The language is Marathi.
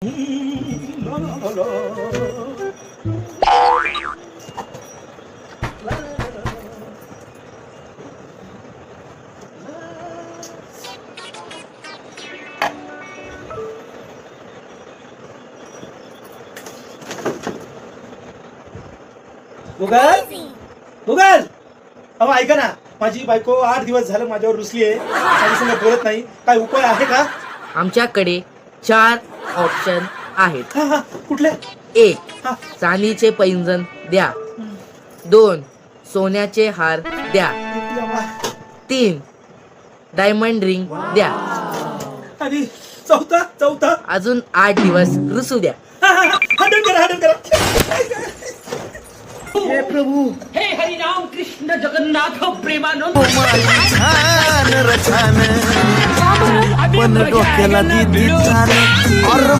गुगल गुगल अहो ऐका ना, माझी बायको 8 दिवस झालं माझ्यावर रुसली आहे, माझ्यासंग बोलत नाही. काय उपाय आहे का? आमच्याकडे 4 ऑप्शन आहेत. कुठले? 1. हा. चांदीचे पैंजण द्या. 2. सोन्याचे हार द्या. 3. डायमंड रिंग द्या. आणि चौथा अजून 8 दिवस रुसू द्या. हटन करा. हे प्रभू, हे हरिनाम कृष्ण जगन्नाथ प्रेमानंद पण डोक्याला दिदी